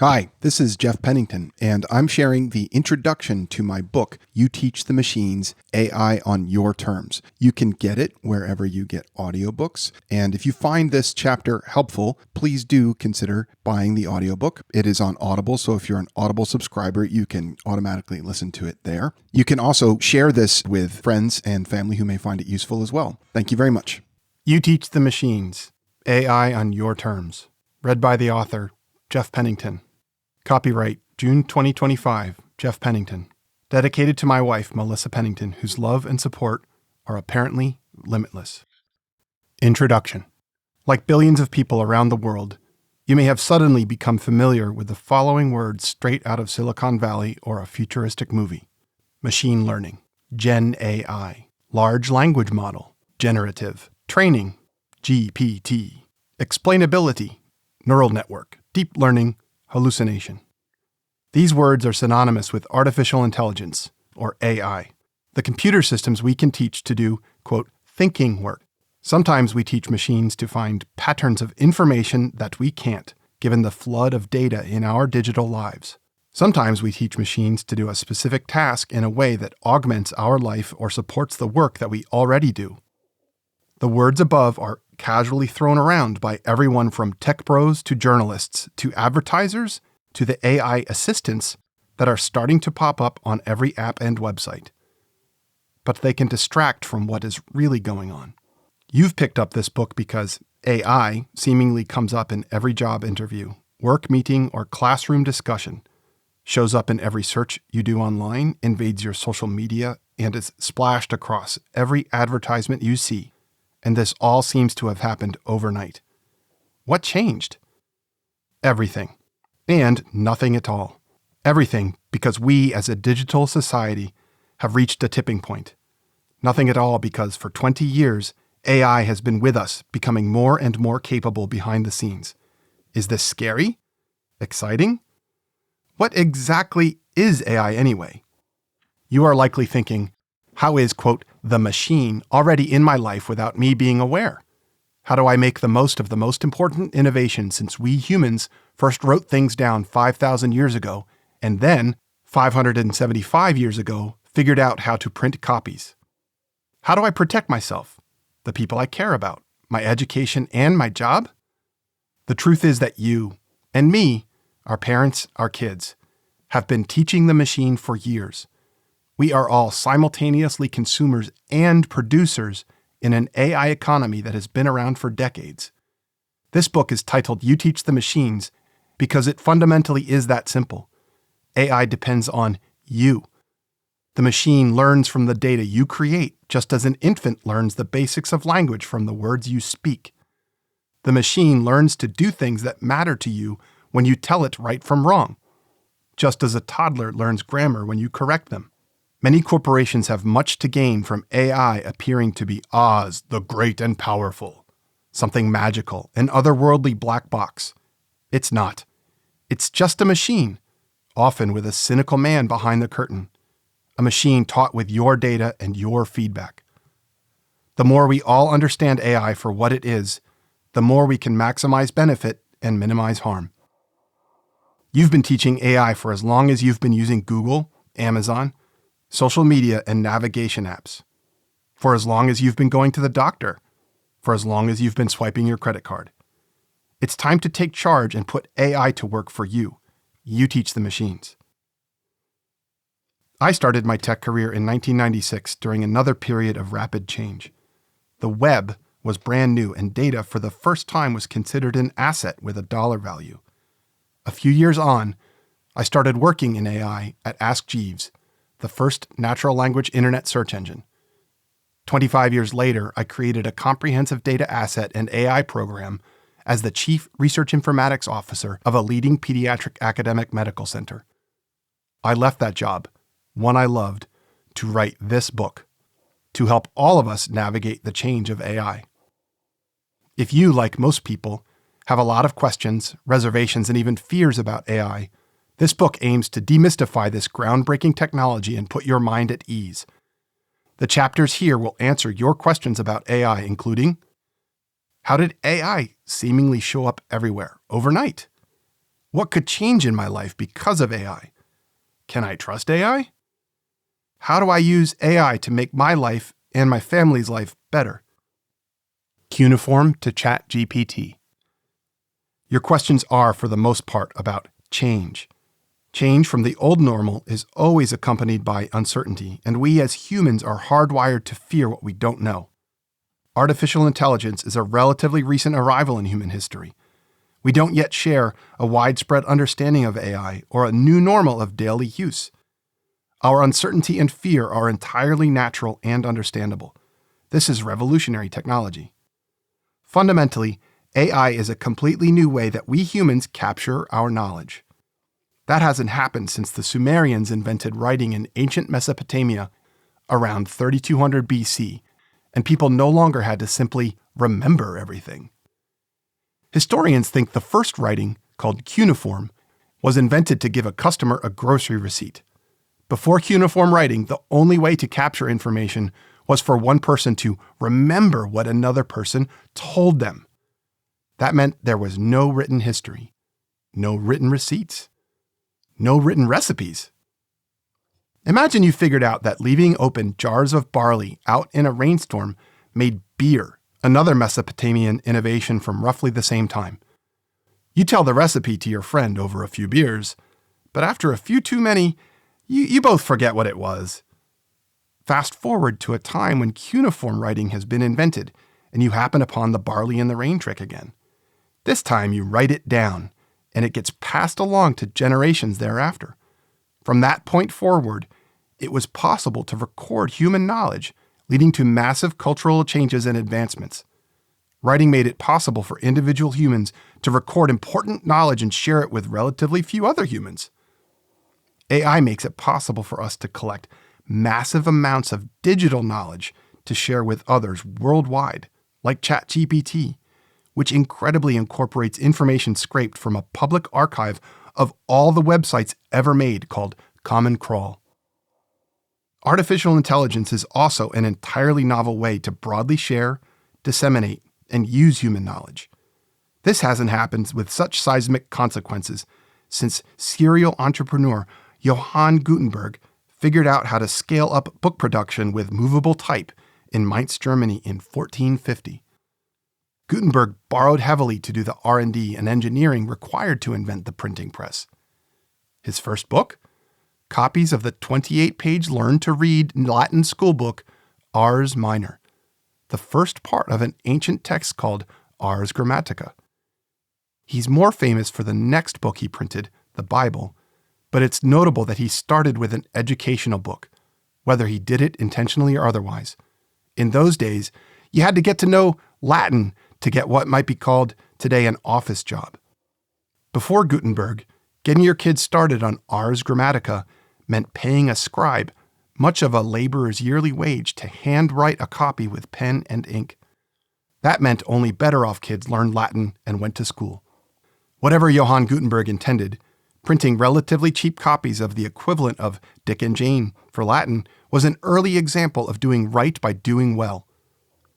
Hi, this is Jeff Pennington, and I'm sharing the introduction to my book, You Teach the Machines, AI on Your Terms. You can get it wherever you get audiobooks, and if you find this chapter helpful, please do consider buying the audiobook. It is on Audible, so if you're an Audible subscriber, you can automatically listen to it there. You can also share this with friends and family who may find it useful as well. Thank you very much. You Teach the Machines, AI on Your Terms. Read by the author, Jeff Pennington. Copyright, June 2025, Jeff Pennington. Dedicated to my wife, Melissa Pennington, whose love and support are apparently limitless. Introduction. Like billions of people around the world, you may have suddenly become familiar with the following words straight out of Silicon Valley or a futuristic movie. Machine learning, GenAI, large language model, generative, training, GPT, explainability, neural network, deep learning, hallucination. These words are synonymous with artificial intelligence, or AI, the computer systems we can teach to do, quote, thinking work. Sometimes we teach machines to find patterns of information that we can't, given the flood of data in our digital lives. Sometimes we teach machines to do a specific task in a way that augments our life or supports the work that we already do. The words above are casually thrown around by everyone from tech bros to journalists to advertisers to the AI assistants that are starting to pop up on every app and website. But they can distract from what is really going on. You've picked up this book because AI seemingly comes up in every job interview, work meeting, or classroom discussion, shows up in every search you do online, invades your social media, and is splashed across every advertisement you see. And this all seems to have happened overnight. What changed? Everything. And nothing at all. Everything because we as a digital society have reached a tipping point. Nothing at all because for 20 years, AI has been with us, becoming more and more capable behind the scenes. Is this scary? Exciting? What exactly is AI anyway? You are likely thinking, how is, quote, the machine already in my life without me being aware? How do I make the most of the most important innovation since we humans first wrote things down 5,000 years ago and then, 575 years ago, figured out how to print copies? How do I protect myself, the people I care about, my education, and my job? The truth is that you and me, our parents, our kids, have been teaching the machine for years. We are all simultaneously consumers and producers in an AI economy that has been around for decades. This book is titled You Teach the Machines because it fundamentally is that simple. AI depends on you. The machine learns from the data you create, just as an infant learns the basics of language from the words you speak. The machine learns to do things that matter to you when you tell it right from wrong, just as a toddler learns grammar when you correct them. Many corporations have much to gain from AI appearing to be Oz, the great and powerful, something magical, an otherworldly black box. It's not. It's just a machine, often with a cynical man behind the curtain. A machine taught with your data and your feedback. The more we all understand AI for what it is, the more we can maximize benefit and minimize harm. You've been teaching AI for as long as you've been using Google, Amazon, social media, and navigation apps. For as long as you've been going to the doctor. For as long as you've been swiping your credit card. It's time to take charge and put AI to work for you. You teach the machines. I started my tech career in 1996 during another period of rapid change. The web was brand new and data for the first time was considered an asset with a dollar value. A few years on, I started working in AI at Ask Jeeves, the first natural language internet search engine. 25 years later, I created a comprehensive data asset and AI program as the Chief Research Informatics Officer of a leading pediatric academic medical center. I left that job, one I loved, to write this book, to help all of us navigate the change of AI. If you, like most people, have a lot of questions, reservations, and even fears about AI, this book aims to demystify this groundbreaking technology and put your mind at ease. The chapters here will answer your questions about AI, including: how did AI seemingly show up everywhere overnight? What could change in my life because of AI? Can I trust AI? How do I use AI to make my life and my family's life better? Cuneiform to ChatGPT. Your questions are, for the most part, about change. Change from the old normal is always accompanied by uncertainty, and we as humans are hardwired to fear what we don't know. Artificial intelligence is a relatively recent arrival in human history. We don't yet share a widespread understanding of AI or a new normal of daily use. Our uncertainty and fear are entirely natural and understandable. This is revolutionary technology. Fundamentally, AI is a completely new way that we humans capture our knowledge. That hasn't happened since the Sumerians invented writing in ancient Mesopotamia around 3200 BC, and people no longer had to simply remember everything. Historians think the first writing, called cuneiform, was invented to give a customer a grocery receipt. Before cuneiform writing, the only way to capture information was for one person to remember what another person told them. That meant there was no written history, no written receipts, no written recipes. Imagine you figured out that leaving open jars of barley out in a rainstorm made beer, another Mesopotamian innovation from roughly the same time. You tell the recipe to your friend over a few beers, but after a few too many, you both forget what it was. Fast forward to a time when cuneiform writing has been invented, and you happen upon the barley in the rain trick again. This time you write it down, and it gets passed along to generations thereafter. From that point forward, it was possible to record human knowledge, leading to massive cultural changes and advancements. Writing made it possible for individual humans to record important knowledge and share it with relatively few other humans. AI makes it possible for us to collect massive amounts of digital knowledge to share with others worldwide, like ChatGPT, which incredibly incorporates information scraped from a public archive of all the websites ever made called Common Crawl. Artificial intelligence is also an entirely novel way to broadly share, disseminate, and use human knowledge. This hasn't happened with such seismic consequences since serial entrepreneur Johann Gutenberg figured out how to scale up book production with movable type in Mainz, Germany in 1450. Gutenberg borrowed heavily to do the R&D and engineering required to invent the printing press. His first book? Copies of the 28-page Learn to Read Latin schoolbook, Ars Minor, the first part of an ancient text called Ars Grammatica. He's more famous for the next book he printed, the Bible, but it's notable that he started with an educational book, whether he did it intentionally or otherwise. In those days, you had to get to know Latin to get what might be called today an office job. Before Gutenberg, getting your kids started on Ars Grammatica meant paying a scribe much of a laborer's yearly wage to handwrite a copy with pen and ink. That meant only better off kids learned Latin and went to school. Whatever Johann Gutenberg intended, printing relatively cheap copies of the equivalent of Dick and Jane for Latin was an early example of doing right by doing well.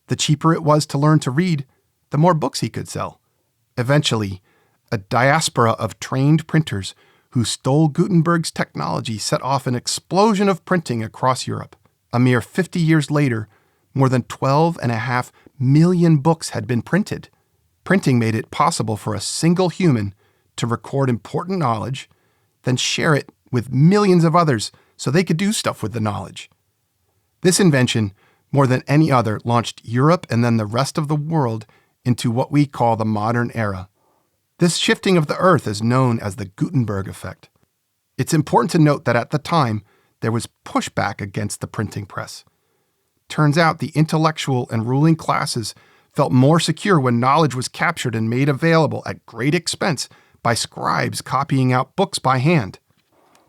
The cheaper it was to learn to read, the more books he could sell. Eventually, a diaspora of trained printers who stole Gutenberg's technology set off an explosion of printing across Europe. A mere 50 years later, more than 12.5 million books had been printed. Printing made it possible for a single human to record important knowledge, then share it with millions of others so they could do stuff with the knowledge. This invention, more than any other, launched Europe and then the rest of the world into what we call the modern era. This shifting of the earth is known as the Gutenberg effect. It's important to note that at the time, there was pushback against the printing press. Turns out the intellectual and ruling classes felt more secure when knowledge was captured and made available at great expense by scribes copying out books by hand.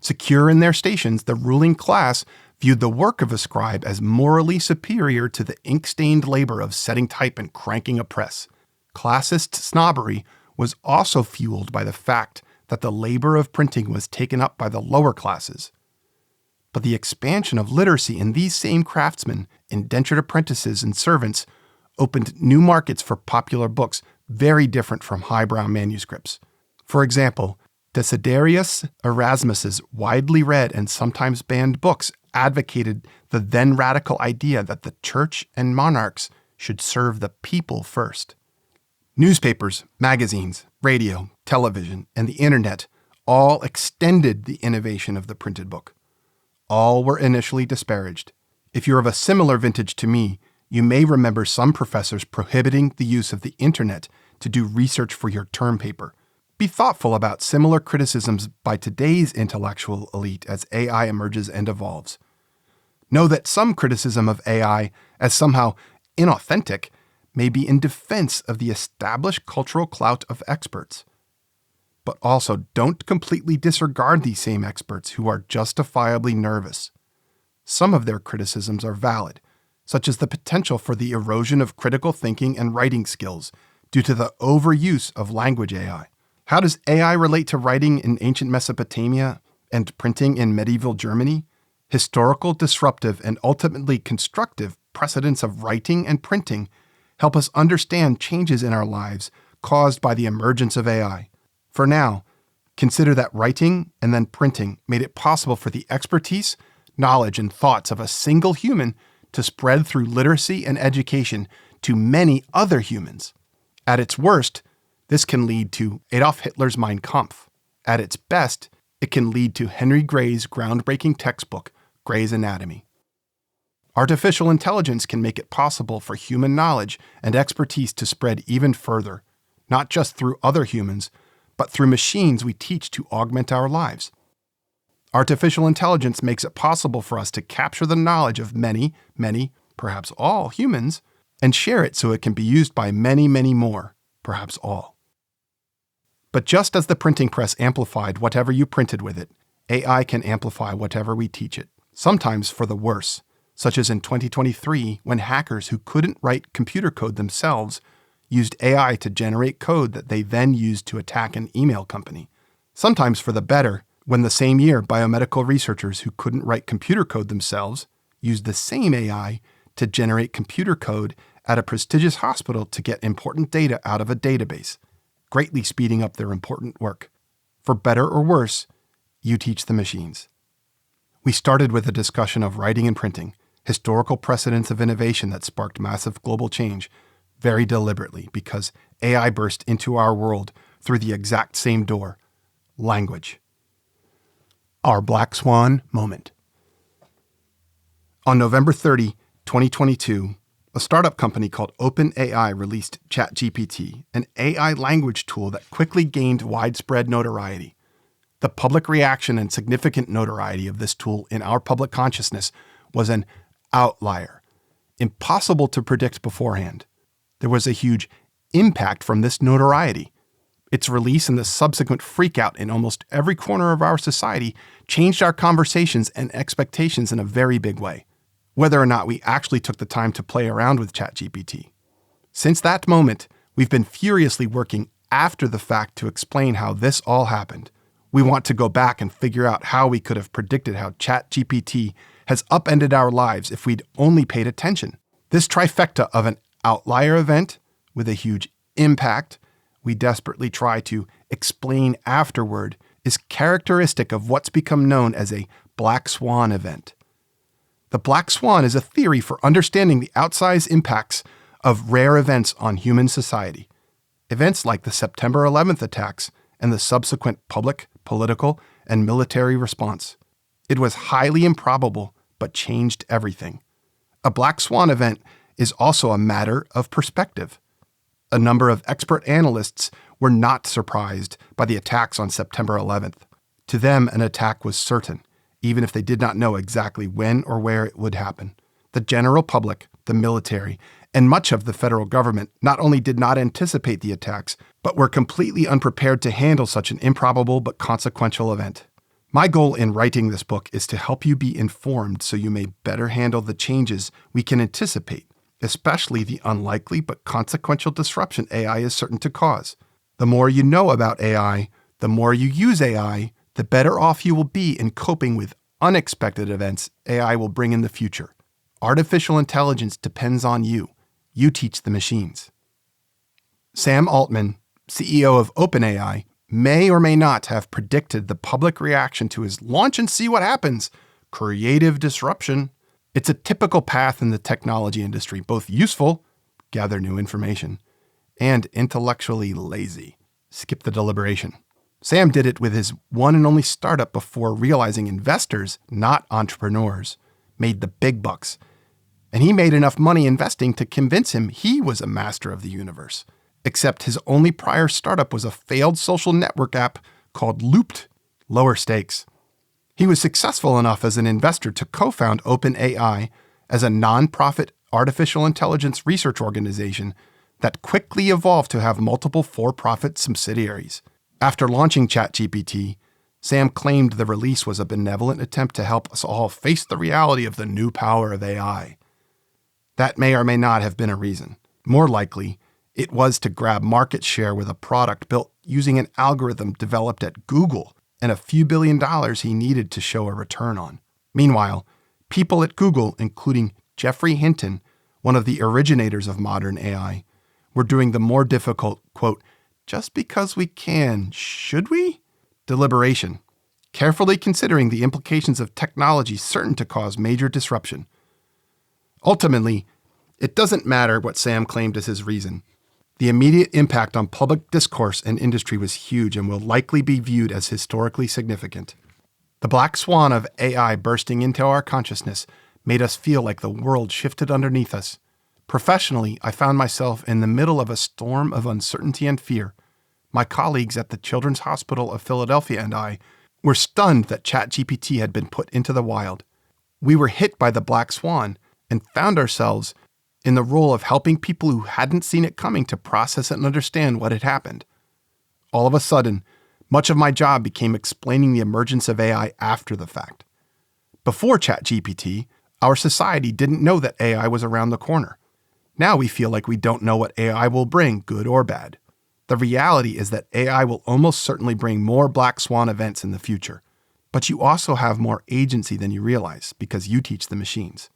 Secure in their stations, the ruling class viewed the work of a scribe as morally superior to the ink-stained labor of setting type and cranking a press. Classist snobbery was also fueled by the fact that the labor of printing was taken up by the lower classes. But the expansion of literacy in these same craftsmen, indentured apprentices, and servants opened new markets for popular books very different from highbrow manuscripts. For example, Desiderius Erasmus's widely read and sometimes banned books advocated the then radical idea that the church and monarchs should serve the people first. Newspapers, magazines, radio, television, and the internet all extended the innovation of the printed book. All were initially disparaged. If you're of a similar vintage to me, you may remember some professors prohibiting the use of the internet to do research for your term paper. Be thoughtful about similar criticisms by today's intellectual elite as AI emerges and evolves. Know that some criticism of AI as somehow inauthentic may be in defense of the established cultural clout of experts. But also don't completely disregard these same experts who are justifiably nervous. Some of their criticisms are valid, such as the potential for the erosion of critical thinking and writing skills due to the overuse of language AI. How does AI relate to writing in ancient Mesopotamia and printing in medieval Germany? Historical, disruptive, and ultimately constructive precedents of writing and printing help us understand changes in our lives caused by the emergence of AI. For now, consider that writing and then printing made it possible for the expertise, knowledge, and thoughts of a single human to spread through literacy and education to many other humans. At its worst, this can lead to Adolf Hitler's Mein Kampf. At its best, it can lead to Henry Gray's groundbreaking textbook, Gray's Anatomy. Artificial intelligence can make it possible for human knowledge and expertise to spread even further, not just through other humans, but through machines we teach to augment our lives. Artificial intelligence makes it possible for us to capture the knowledge of many, perhaps all humans, and share it so it can be used by many more, perhaps all. But just as the printing press amplified whatever you printed with it, AI can amplify whatever we teach it, sometimes for the worse, such as in 2023 when hackers who couldn't write computer code themselves used AI to generate code that they then used to attack an email company. Sometimes for the better, when the same year biomedical researchers who couldn't write computer code themselves used the same AI to generate computer code at a prestigious hospital to get important data out of a database, greatly speeding up their important work. For better or worse, you teach the machines. We started with a discussion of writing and printing, historical precedents of innovation that sparked massive global change, very deliberately because AI burst into our world through the exact same door, language. Our black swan moment. On November 30, 2022, a startup company called OpenAI released ChatGPT, an AI language tool that quickly gained widespread notoriety. The public reaction and significant notoriety of this tool in our public consciousness was an outlier, impossible to predict beforehand. There was a huge impact from this notoriety. Its release and the subsequent freakout in almost every corner of our society changed our conversations and expectations in a very big way, whether or not we actually took the time to play around with ChatGPT. Since that moment, we've been furiously working after the fact to explain how this all happened. We want to go back and figure out how we could have predicted how ChatGPT has upended our lives if we'd only paid attention. This trifecta of an outlier event with a huge impact we desperately try to explain afterward is characteristic of what's become known as a black swan event. The black swan is a theory for understanding the outsized impacts of rare events on human society. Events like the September 11th attacks and the subsequent public, political, and military response. It was highly improbable, but changed everything. A black swan event is also a matter of perspective. A number of expert analysts were not surprised by the attacks on September 11th. To them, an attack was certain, even if they did not know exactly when or where it would happen. The general public, the military, and much of the federal government not only did not anticipate the attacks, but were completely unprepared to handle such an improbable but consequential event. My goal in writing this book is to help you be informed so you may better handle the changes we can anticipate, especially the unlikely but consequential disruption AI is certain to cause. The more you know about AI, the more you use AI, the better off you will be in coping with unexpected events AI will bring in the future. Artificial intelligence depends on you. You teach the machines. Sam Altman, CEO of OpenAI, may or may not have predicted the public reaction to his launch and see what happens creative disruption. It's a typical path in the technology industry, both useful, gather new information, and intellectually lazy, skip the deliberation. Sam did it with his one and only startup before realizing investors, not entrepreneurs, made the big bucks. And he made enough money investing to convince him he was a master of the universe. Except his only prior startup was a failed social network app called Looped, lower stakes. He was successful enough as an investor to co-found OpenAI as a nonprofit artificial intelligence research organization that quickly evolved to have multiple for-profit subsidiaries. After launching ChatGPT, Sam claimed the release was a benevolent attempt to help us all face the reality of the new power of AI. That may or may not have been a reason. More likely, it was to grab market share with a product built using an algorithm developed at Google and a few $1 billion he needed to show a return on. Meanwhile, people at Google, including Geoffrey Hinton, one of the originators of modern AI, were doing the more difficult, quote, just because we can, should we? Deliberation, carefully considering the implications of technology certain to cause major disruption. Ultimately, it doesn't matter what Sam claimed as his reason. The immediate impact on public discourse and industry was huge and will likely be viewed as historically significant. The black swan of AI bursting into our consciousness made us feel like the world shifted underneath us. Professionally, I found myself in the middle of a storm of uncertainty and fear. My colleagues at the Children's Hospital of Philadelphia and I were stunned that ChatGPT had been put into the wild. We were hit by the black swan and found ourselves in the role of helping people who hadn't seen it coming to process and understand what had happened. All of a sudden, much of my job became explaining the emergence of AI after the fact. Before ChatGPT, our society didn't know that AI was around the corner. Now we feel like we don't know what AI will bring, good or bad. The reality is that AI will almost certainly bring more black swan events in the future. But you also have more agency than you realize because you teach the machines.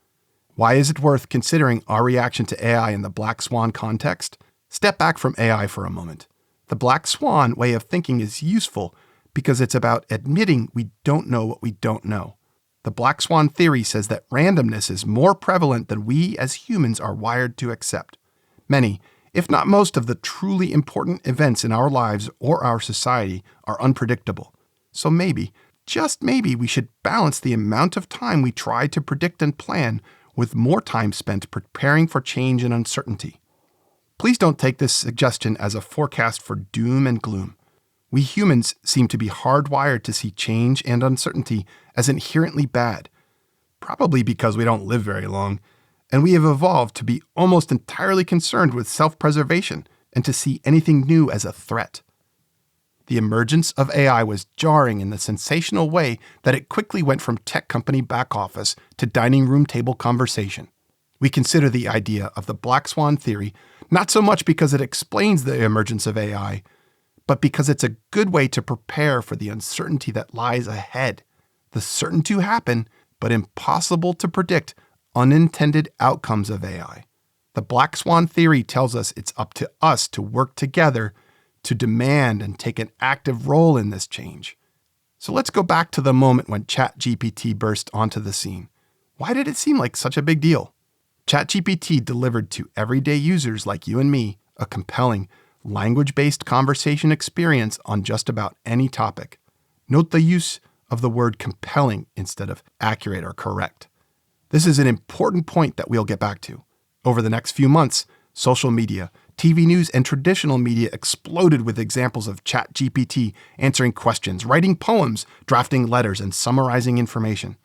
Why is it worth considering our reaction to AI in the black swan context? Step back from AI for a moment. The black swan way of thinking is useful because it's about admitting we don't know what we don't know. The black swan theory says that randomness is more prevalent than we as humans are wired to accept. Many, if not most, of the truly important events in our lives or our society are unpredictable. So maybe, just maybe, we should balance the amount of time we try to predict and plan with more time spent preparing for change and uncertainty. Please don't take this suggestion as a forecast for doom and gloom. We humans seem to be hardwired to see change and uncertainty as inherently bad, probably because we don't live very long, and we have evolved to be almost entirely concerned with self-preservation and to see anything new as a threat. The emergence of AI was jarring in the sensational way that it quickly went from tech company back office to dining room table conversation. We consider the idea of the black swan theory not so much because it explains the emergence of AI, but because it's a good way to prepare for the uncertainty that lies ahead, the certain to happen, but impossible to predict unintended outcomes of AI. The black swan theory tells us it's up to us to work together to demand and take an active role in this change. So let's go back to the moment when ChatGPT burst onto the scene. Why did it seem like such a big deal? ChatGPT delivered to everyday users like you and me a compelling, language-based conversation experience on just about any topic. Note the use of the word compelling instead of accurate or correct. This is an important point that we'll get back to. Over the next few months, social media, TV news, and traditional media exploded with examples of ChatGPT answering questions, writing poems, drafting letters, and summarizing information.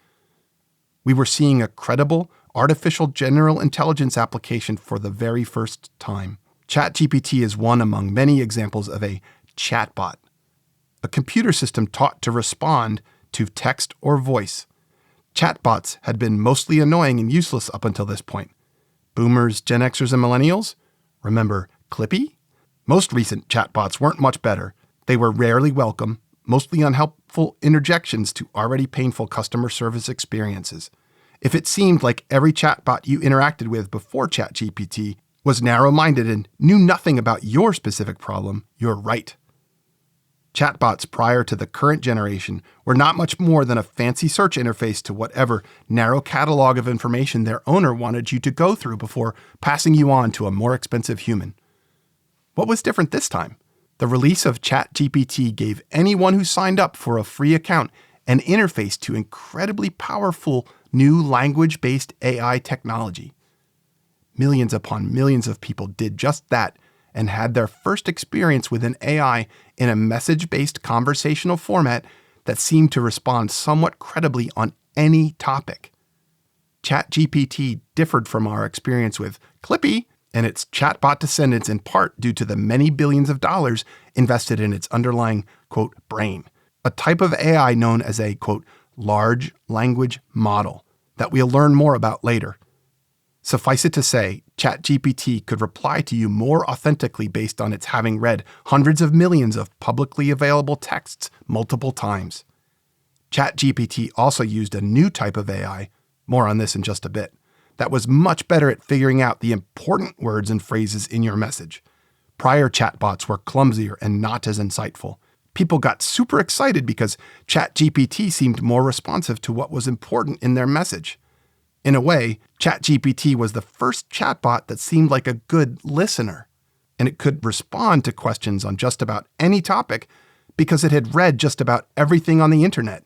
We were seeing a credible, artificial general intelligence application for the very first time. ChatGPT is one among many examples of a chatbot, a computer system taught to respond to text or voice. Chatbots had been mostly annoying and useless up until this point. Boomers, Gen Xers, and Millennials? Remember Clippy? Most recent chatbots weren't much better. They were rarely welcome, mostly unhelpful interjections to already painful customer service experiences. If it seemed like every chatbot you interacted with before ChatGPT was narrow-minded and knew nothing about your specific problem, you're right. Chatbots prior to the current generation were not much more than a fancy search interface to whatever narrow catalog of information their owner wanted you to go through before passing you on to a more expensive human. What was different this time? The release of ChatGPT gave anyone who signed up for a free account an interface to incredibly powerful new language-based AI technology. Millions upon millions of people did just that and had their first experience with an AI in a message-based conversational format that seemed to respond somewhat credibly on any topic. ChatGPT differed from our experience with Clippy and its chatbot descendants in part due to the many billions of dollars invested in its underlying, quote, brain, a type of AI known as a, quote, large language model that we'll learn more about later. Suffice it to say, ChatGPT could reply to you more authentically based on its having read hundreds of millions of publicly available texts multiple times. ChatGPT also used a new type of AI, more on this in just a bit, that was much better at figuring out the important words and phrases in your message. Prior chatbots were clumsier and not as insightful. People got super excited because ChatGPT seemed more responsive to what was important in their message. In a way, ChatGPT was the first chatbot that seemed like a good listener, and it could respond to questions on just about any topic because it had read just about everything on the internet.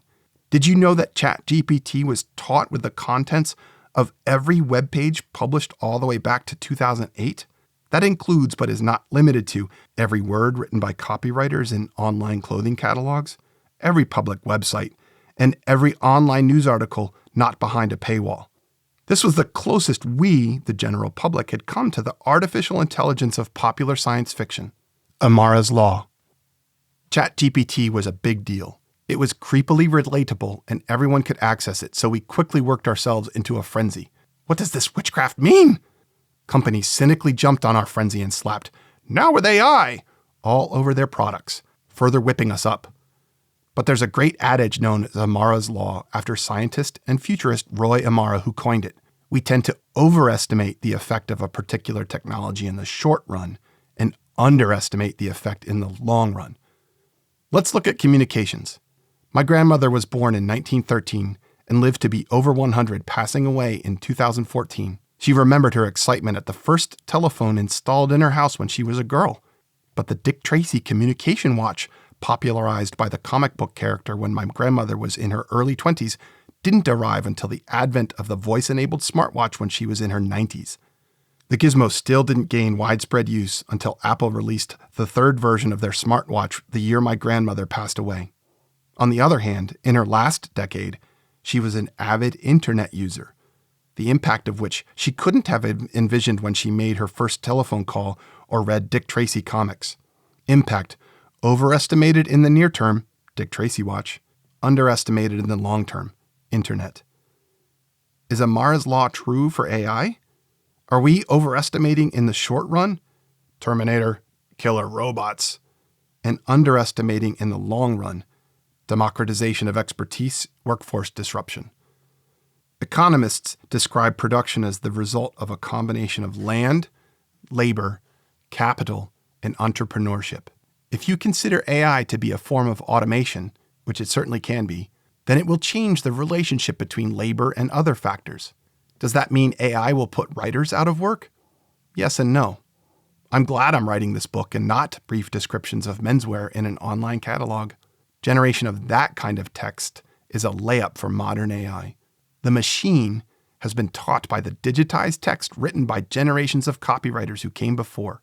Did you know that ChatGPT was taught with the contents of every web page published all the way back to 2008? That includes, but is not limited to, every word written by copywriters in online clothing catalogs, every public website, and every online news article not behind a paywall. This was the closest we, the general public, had come to the artificial intelligence of popular science fiction. Amara's Law. ChatGPT was a big deal. It was creepily relatable and everyone could access it, so we quickly worked ourselves into a frenzy. What does this witchcraft mean? Companies cynically jumped on our frenzy and slapped, "Now with AI," all over their products, further whipping us up. But there's a great adage known as Amara's Law after scientist and futurist Roy Amara who coined it. We tend to overestimate the effect of a particular technology in the short run and underestimate the effect in the long run. Let's look at communications. My grandmother was born in 1913 and lived to be over 100, passing away in 2014. She remembered her excitement at the first telephone installed in her house when she was a girl. But the Dick Tracy communication watch, popularized by the comic book character when my grandmother was in her early 20s, didn't arrive until the advent of the voice-enabled smartwatch when she was in her 90s. The gizmo still didn't gain widespread use until Apple released the third version of their smartwatch the year my grandmother passed away. On the other hand, in her last decade, she was an avid internet user, the impact of which she couldn't have envisioned when she made her first telephone call or read Dick Tracy comics. Impact overestimated in the near term, Dick Tracy watch, underestimated in the long term, internet. Is Amara's Law true for AI? Are we overestimating in the short run, Terminator, killer robots, and underestimating in the long run, democratization of expertise, workforce disruption? Economists describe production as the result of a combination of land, labor, capital, and entrepreneurship. If you consider AI to be a form of automation, which it certainly can be, then it will change the relationship between labor and other factors. Does that mean AI will put writers out of work? Yes and no. I'm glad I'm writing this book and not brief descriptions of menswear in an online catalog. Generation of that kind of text is a layup for modern AI. The machine has been taught by the digitized text written by generations of copywriters who came before.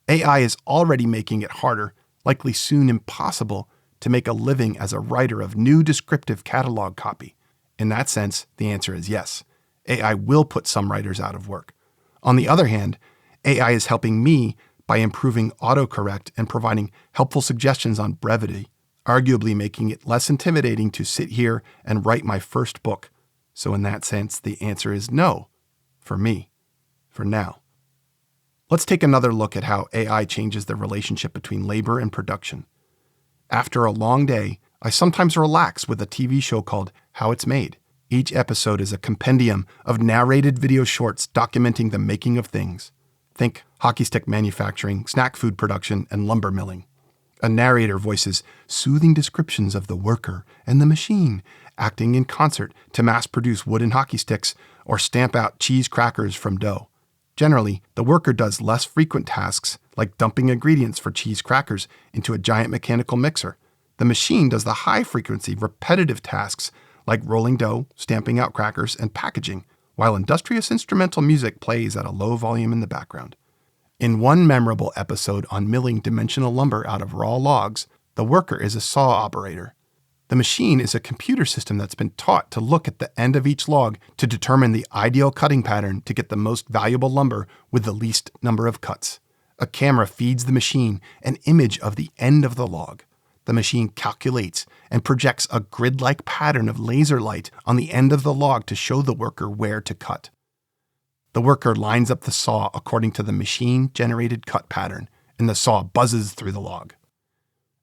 AI is already making it harder, likely soon impossible, to make a living as a writer of new descriptive catalog copy. In that sense, the answer is yes. AI will put some writers out of work. On the other hand, AI is helping me by improving autocorrect and providing helpful suggestions on brevity, arguably making it less intimidating to sit here and write my first book. So in that sense, the answer is no, for me, for now. Let's take another look at how AI changes the relationship between labor and production. After a long day, I sometimes relax with a TV show called How It's Made. Each episode is a compendium of narrated video shorts documenting the making of things. Think hockey stick manufacturing, snack food production, and lumber milling. A narrator voices soothing descriptions of the worker and the machine, acting in concert to mass-produce wooden hockey sticks or stamp out cheese crackers from dough. Generally, the worker does less frequent tasks, like dumping ingredients for cheese crackers into a giant mechanical mixer. The machine does the high-frequency, repetitive tasks, like rolling dough, stamping out crackers, and packaging, while industrious instrumental music plays at a low volume in the background. In one memorable episode on milling dimensional lumber out of raw logs, the worker is a saw operator. The machine is a computer system that's been taught to look at the end of each log to determine the ideal cutting pattern to get the most valuable lumber with the least number of cuts. A camera feeds the machine an image of the end of the log. The machine calculates and projects a grid-like pattern of laser light on the end of the log to show the worker where to cut. The worker lines up the saw according to the machine-generated cut pattern, and the saw buzzes through the log.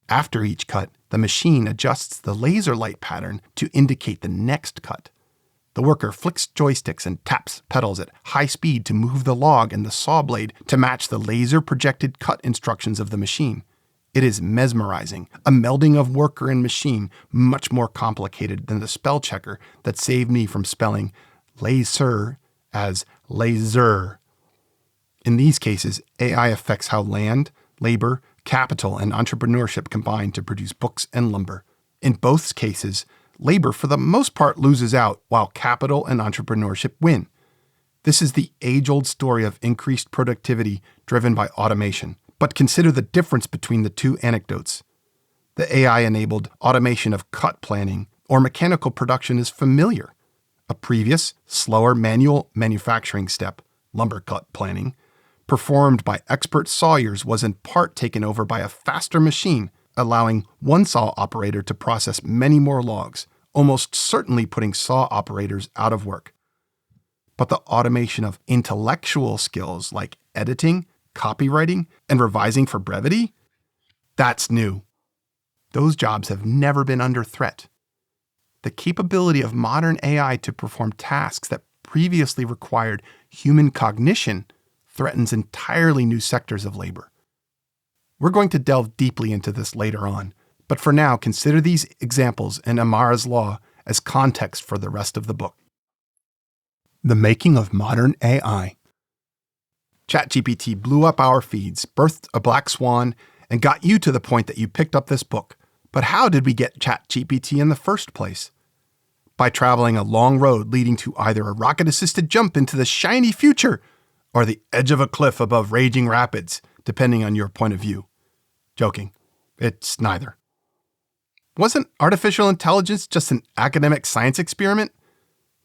After each cut, the machine adjusts the laser light pattern to indicate the next cut. The worker flicks joysticks and taps pedals at high speed to move the log and the saw blade to match the laser-projected cut instructions of the machine. It is mesmerizing, a melding of worker and machine, much more complicated than the spell checker that saved me from spelling laser as laser. In these cases, AI affects how land, labor, capital, and entrepreneurship combine to produce books and lumber. In both cases, labor for the most part loses out while capital and entrepreneurship win. This is the age-old story of increased productivity driven by automation. But consider the difference between the two anecdotes. The AI-enabled automation of cut planning or mechanical production is familiar. A previous, slower manual manufacturing step, lumber cut planning, performed by expert sawyers was in part taken over by a faster machine, allowing one saw operator to process many more logs, almost certainly putting saw operators out of work. But the automation of intellectual skills like editing, copywriting, and revising for brevity? That's new. Those jobs have never been under threat. The capability of modern AI to perform tasks that previously required human cognition threatens entirely new sectors of labor. We're going to delve deeply into this later on, but for now, consider these examples and Amara's law as context for the rest of the book. The making of modern AI. ChatGPT blew up our feeds, birthed a black swan, and got you to the point that you picked up this book. But how did we get ChatGPT in the first place? By traveling a long road leading to either a rocket-assisted jump into the shiny future or the edge of a cliff above raging rapids, depending on your point of view. Joking. It's neither. Wasn't artificial intelligence just an academic science experiment?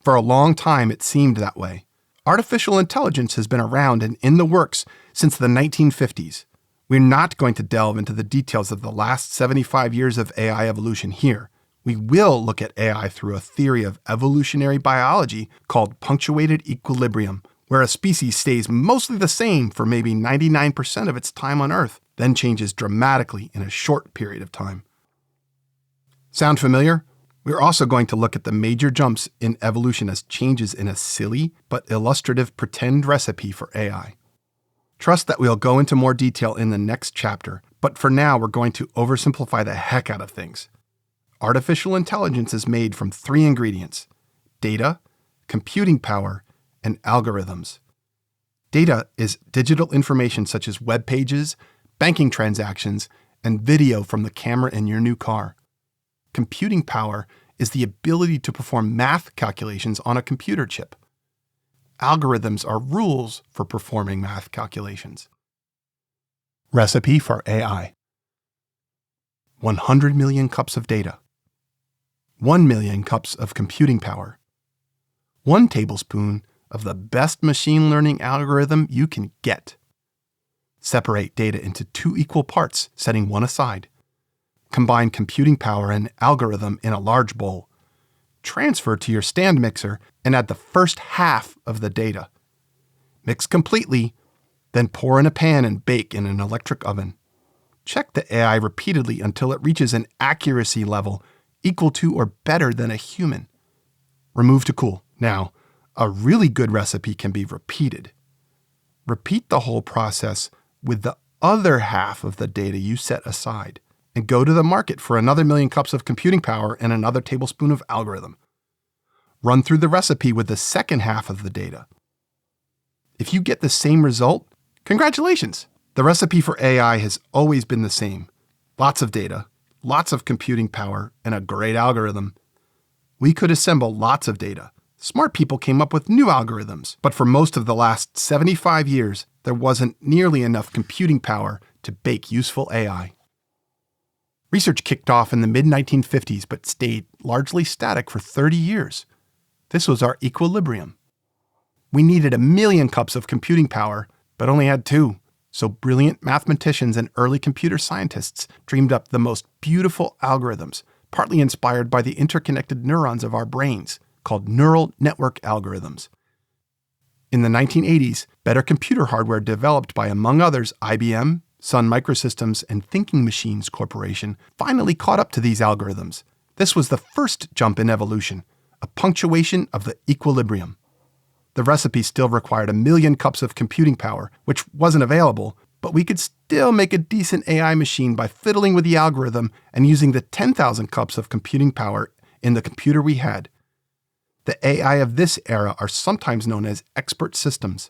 For a long time, it seemed that way. Artificial intelligence has been around and in the works since the 1950s. We're not going to delve into the details of the last 75 years of AI evolution here. We will look at AI through a theory of evolutionary biology called punctuated equilibrium, where a species stays mostly the same for maybe 99% of its time on Earth, then changes dramatically in a short period of time. Sound familiar? We're also going to look at the major jumps in evolution as changes in a silly but illustrative pretend recipe for AI. Trust that we'll go into more detail in the next chapter, but for now we're going to oversimplify the heck out of things. Artificial intelligence is made from 3 ingredients: data, computing power, and algorithms. Data is digital information such as web pages, banking transactions, and video from the camera in your new car. Computing power is the ability to perform math calculations on a computer chip. Algorithms are rules for performing math calculations. Recipe for AI. 100 million cups of data. 1 million cups of computing power. 1 tablespoon of the best machine learning algorithm you can get. Separate data into 2 equal parts, setting one aside. Combine computing power and algorithm in a large bowl. Transfer to your stand mixer and add the first half of the data. Mix completely, then pour in a pan and bake in an electric oven. Check the AI repeatedly until it reaches an accuracy level equal to or better than a human. Remove to cool. Now, a really good recipe can be repeated. Repeat the whole process with the other half of the data you set aside. and go to the market for another million cups of computing power and another tablespoon of algorithm. Run through the recipe with the second half of the data. If you get the same result, congratulations! The recipe for AI has always been the same. Lots of data, lots of computing power, and a great algorithm. We could assemble lots of data. Smart people came up with new algorithms, but for most of the last 75 years, there wasn't nearly enough computing power to bake useful AI. Research kicked off in the mid-1950s, but stayed largely static for 30 years. This was our equilibrium. We needed 1 million cups of computing power, but only had 2. So brilliant mathematicians and early computer scientists dreamed up the most beautiful algorithms, partly inspired by the interconnected neurons of our brains, called neural network algorithms. In the 1980s, better computer hardware developed by, among others, IBM, Sun Microsystems, and Thinking Machines Corporation finally caught up to these algorithms. This was the first jump in evolution, a punctuation of the equilibrium. The recipe still required 1 million cups of computing power, which wasn't available, but we could still make a decent AI machine by fiddling with the algorithm and using the 10,000 cups of computing power in the computer we had. The AI of this era are sometimes known as expert systems.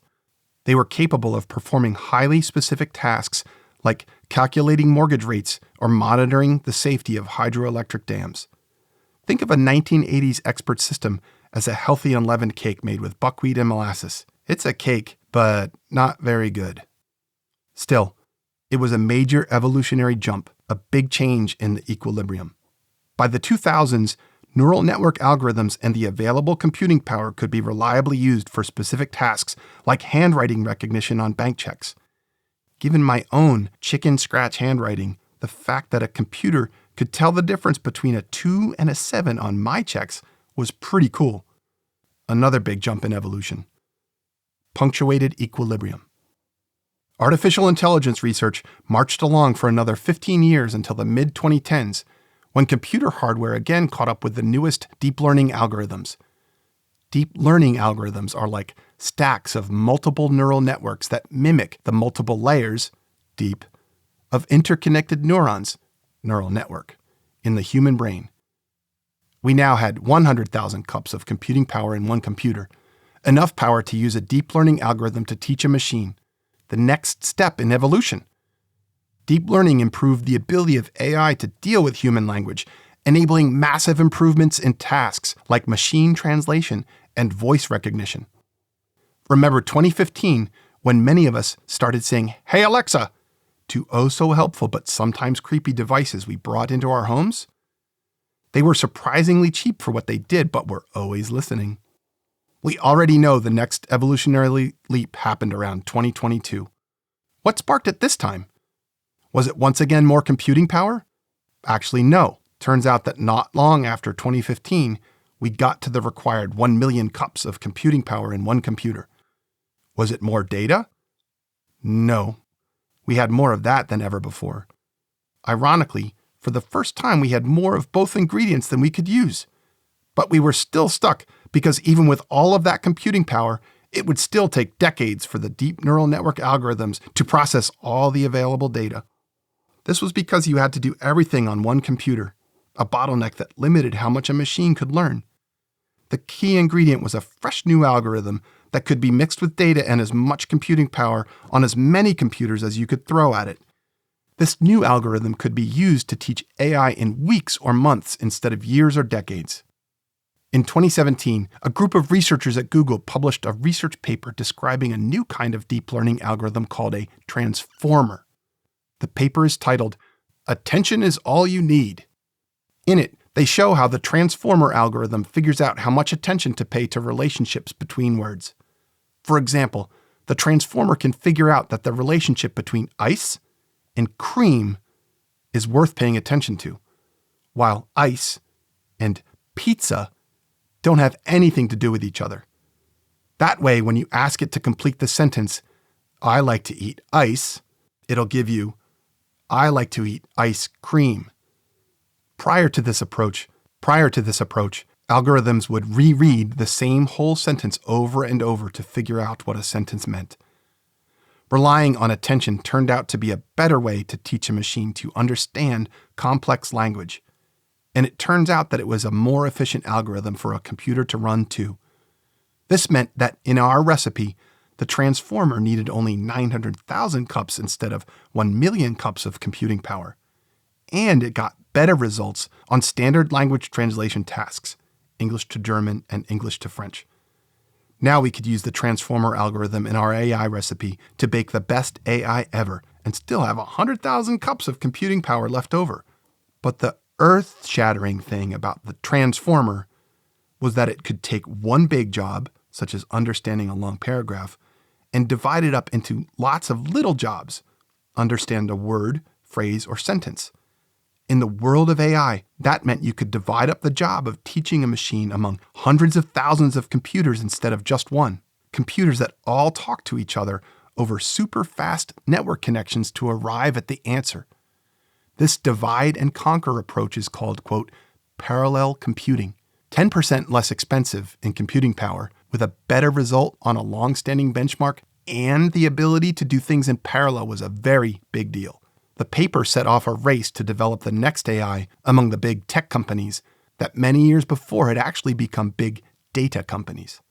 They were capable of performing highly specific tasks like calculating mortgage rates or monitoring the safety of hydroelectric dams. Think of a 1980s expert system as a healthy unleavened cake made with buckwheat and molasses. It's a cake, but not very good. Still, it was a major evolutionary jump, a big change in the equilibrium. By the 2000s, neural network algorithms and the available computing power could be reliably used for specific tasks like handwriting recognition on bank checks. Given my own chicken scratch handwriting, the fact that a computer could tell the difference between a 2 and a 7 on my checks was pretty cool. Another big jump in evolution. Punctuated equilibrium. Artificial intelligence research marched along for another 15 years until the mid-2010s, when computer hardware again caught up with the newest deep learning algorithms. Deep learning algorithms are like stacks of multiple neural networks that mimic the multiple layers, deep, of interconnected neurons, neural network, in the human brain. We now had 100,000 cups of computing power in one computer, enough power to use a deep learning algorithm to teach a machine, the next step in evolution. Deep learning improved the ability of AI to deal with human language, enabling massive improvements in tasks like machine translation and voice recognition. Remember 2015, when many of us started saying, "Hey Alexa," to oh-so-helpful but sometimes creepy devices we brought into our homes? They were surprisingly cheap for what they did, but were always listening. We already know the next evolutionary leap happened around 2022. What sparked it this time? Was it once again more computing power? Actually, no. Turns out that not long after 2015, we got to the required 1 million cups of computing power in one computer. Was it more data? No. We had more of that than ever before. Ironically, for the first time, we had more of both ingredients than we could use. But we were still stuck because even with all of that computing power, it would still take decades for the deep neural network algorithms to process all the available data. This was because you had to do everything on one computer, a bottleneck that limited how much a machine could learn. The key ingredient was a fresh new algorithm that could be mixed with data and as much computing power on as many computers as you could throw at it. This new algorithm could be used to teach AI in weeks or months instead of years or decades. In 2017, a group of researchers at Google published a research paper describing a new kind of deep learning algorithm called a transformer. The paper is titled, "Attention is All You Need." In it, they show how the transformer algorithm figures out how much attention to pay to relationships between words. For example, the transformer can figure out that the relationship between ice and cream is worth paying attention to, while ice and pizza don't have anything to do with each other. That way, when you ask it to complete the sentence, "I like to eat ice," it'll give you, "I like to eat ice cream." Prior to this approach, algorithms would reread the same whole sentence over and over to figure out what a sentence meant. Relying on attention turned out to be a better way to teach a machine to understand complex language. And it turns out that it was a more efficient algorithm for a computer to run too. This meant that in our recipe, the transformer needed only 900,000 cups instead of 1 million cups of computing power. And it got better results on standard language translation tasks, English to German and English to French. Now we could use the transformer algorithm in our AI recipe to bake the best AI ever and still have 100,000 cups of computing power left over. But the earth-shattering thing about the transformer was that it could take one big job, such as understanding a long paragraph, and divide it up into lots of little jobs, understand a word, phrase, or sentence. In the world of AI, that meant you could divide up the job of teaching a machine among hundreds of thousands of computers instead of just one. Computers that all talk to each other over super fast network connections to arrive at the answer. This divide and conquer approach is called, quote, parallel computing. 10% less expensive in computing power with a better result on a long-standing benchmark and the ability to do things in parallel was a very big deal. The paper set off a race to develop the next AI among the big tech companies that many years before had actually become big data companies.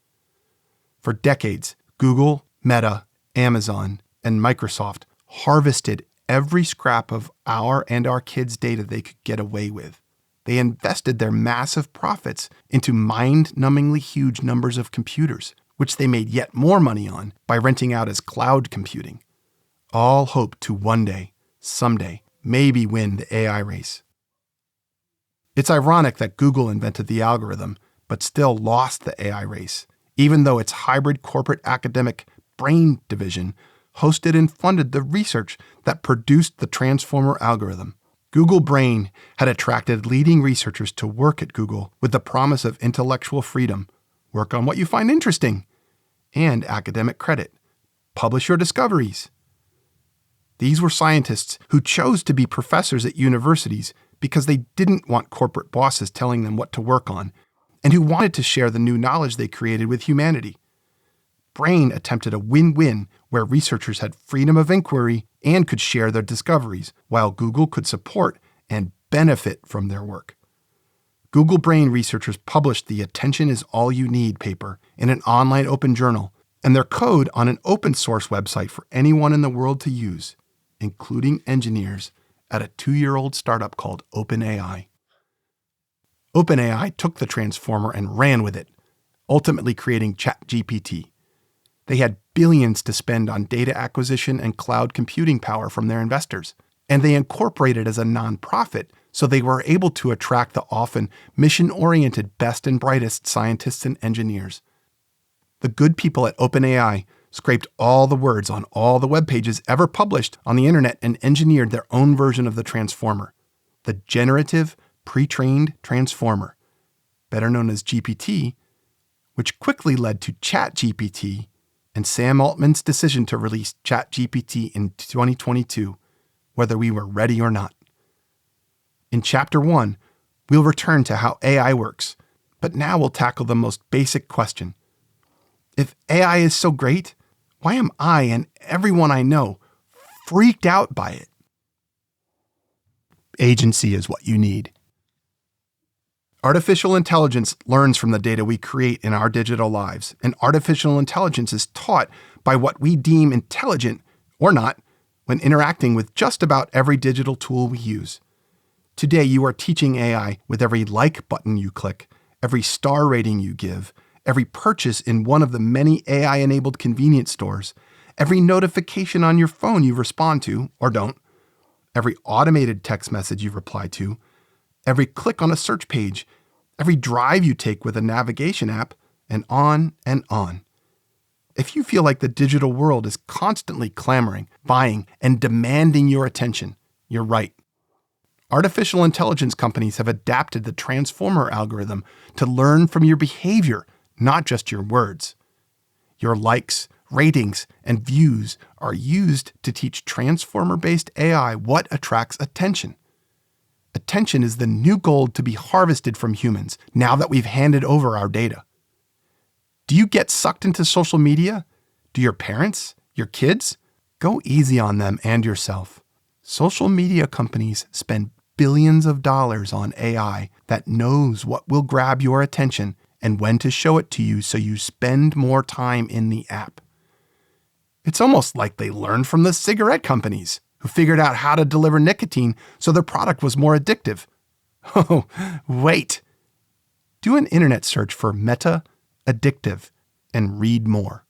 For decades, Google, Meta, Amazon, and Microsoft harvested every scrap of our and our kids' data they could get away with. They invested their massive profits into mind-numbingly huge numbers of computers, which they made yet more money on by renting out as cloud computing. All hope to one day, someday, maybe win the AI race. It's ironic that Google invented the algorithm, but still lost the AI race, even though its hybrid corporate academic Brain division hosted and funded the research that produced the transformer algorithm. Google Brain had attracted leading researchers to work at Google with the promise of intellectual freedom, work on what you find interesting, and academic credit. Publish your discoveries. These were scientists who chose to be professors at universities because they didn't want corporate bosses telling them what to work on, and who wanted to share the new knowledge they created with humanity. Brain attempted a win-win where researchers had freedom of inquiry and could share their discoveries, while Google could support and benefit from their work. Google Brain researchers published the Attention is All You Need paper in an online open journal, and their code on an open source website for anyone in the world to use, including engineers at a 2-year-old startup called OpenAI. OpenAI took the transformer and ran with it, ultimately creating ChatGPT. They had billions to spend on data acquisition and cloud computing power from their investors, and they incorporated as a nonprofit so they were able to attract the often mission-oriented best and brightest scientists and engineers. The good people at OpenAI scraped all the words on all the web pages ever published on the internet and engineered their own version of the transformer, the Generative Pre-trained Transformer, better known as GPT, which quickly led to ChatGPT and Sam Altman's decision to release ChatGPT in 2022, whether we were ready or not. In Chapter 1, we'll return to how AI works, but now we'll tackle the most basic question. If AI is so great, why am I and everyone I know freaked out by it? Agency is what you need. Artificial intelligence learns from the data we create in our digital lives, and artificial intelligence is taught by what we deem intelligent or not when interacting with just about every digital tool we use. Today, you are teaching AI with every like button you click, every star rating you give, every purchase in one of the many AI-enabled convenience stores, every notification on your phone you respond to or don't, every automated text message you reply to, every click on a search page, every drive you take with a navigation app, and on and on. If you feel like the digital world is constantly clamoring, buying, and demanding your attention, you're right. Artificial intelligence companies have adapted the transformer algorithm to learn from your behavior, not just your words. Your likes, ratings, and views are used to teach transformer-based AI what attracts attention. Attention is the new gold to be harvested from humans now that we've handed over our data. Do you get sucked into social media? Do your parents? Your kids? Go easy on them and yourself. Social media companies spend billions of dollars on AI that knows what will grab your attention and when to show it to you so you spend more time in the app. It's almost like they learned from the cigarette companies, who figured out how to deliver nicotine so their product was more addictive. Oh, wait. Do an internet search for Meta addictive and read more.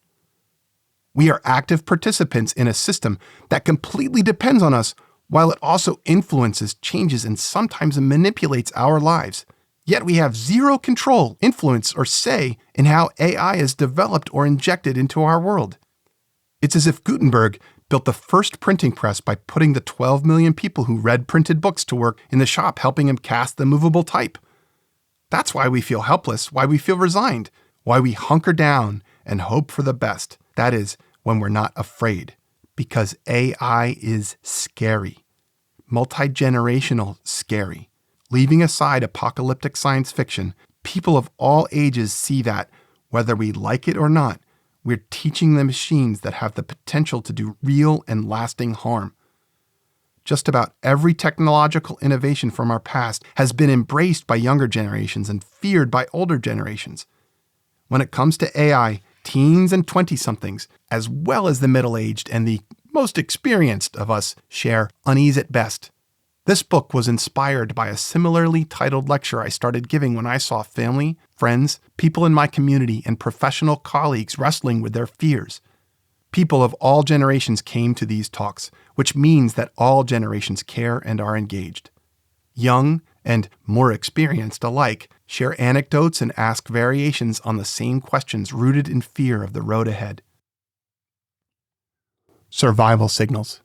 We are active participants in a system that completely depends on us, while it also influences, changes, and sometimes manipulates our lives. Yet we have zero control, influence, or say in how AI is developed or injected into our world. It's as if Gutenberg built the first printing press by putting the 12 million people who read printed books to work in the shop helping him cast the movable type. That's why we feel helpless, why we feel resigned, why we hunker down and hope for the best. That is, when we're not afraid. Because AI is scary. Multi-generational scary. Leaving aside apocalyptic science fiction, people of all ages see that, whether we like it or not, we're teaching the machines that have the potential to do real and lasting harm. Just about every technological innovation from our past has been embraced by younger generations and feared by older generations. When it comes to AI, teens and 20-somethings, as well as the middle-aged and the most experienced of us, share unease at best. This book was inspired by a similarly titled lecture I started giving when I saw family, friends, people in my community, and professional colleagues wrestling with their fears. People of all generations came to these talks, which means that all generations care and are engaged. Young and more experienced alike share anecdotes and ask variations on the same questions rooted in fear of the road ahead. Survival signals.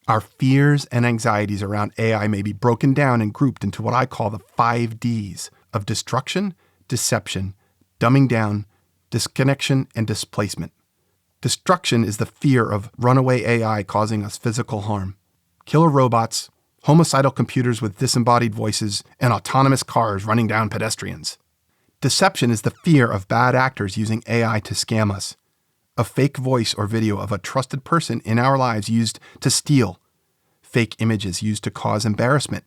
Our fears and anxieties around AI may be broken down and grouped into what I call the 5 Ds of destruction, deception, dumbing down, disconnection, and displacement. Destruction is the fear of runaway AI causing us physical harm, killer robots, homicidal computers with disembodied voices, and autonomous cars running down pedestrians. Deception is the fear of bad actors using AI to scam us. A fake voice or video of a trusted person in our lives used to steal, fake images used to cause embarrassment,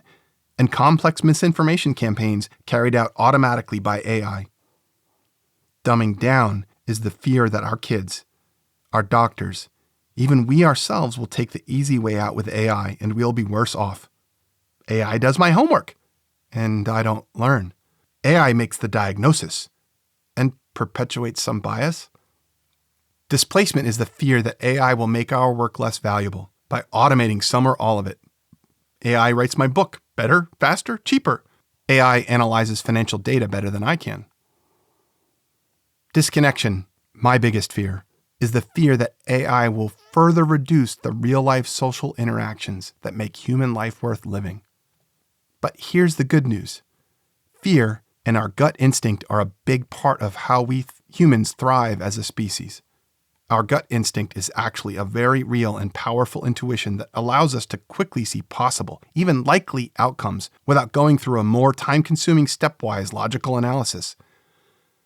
and complex misinformation campaigns carried out automatically by AI. Dumbing down is the fear that our kids, our doctors, even we ourselves will take the easy way out with AI and we'll be worse off. AI does my homework, and I don't learn. AI makes the diagnosis and perpetuates some bias. Displacement is the fear that AI will make our work less valuable by automating some or all of it. AI writes my book better, faster, cheaper. AI analyzes financial data better than I can. Disconnection, my biggest fear, is the fear that AI will further reduce the real-life social interactions that make human life worth living. But here's the good news. Fear and our gut instinct are a big part of how we humans thrive as a species. Our gut instinct is actually a very real and powerful intuition that allows us to quickly see possible, even likely outcomes without going through a more time-consuming stepwise logical analysis.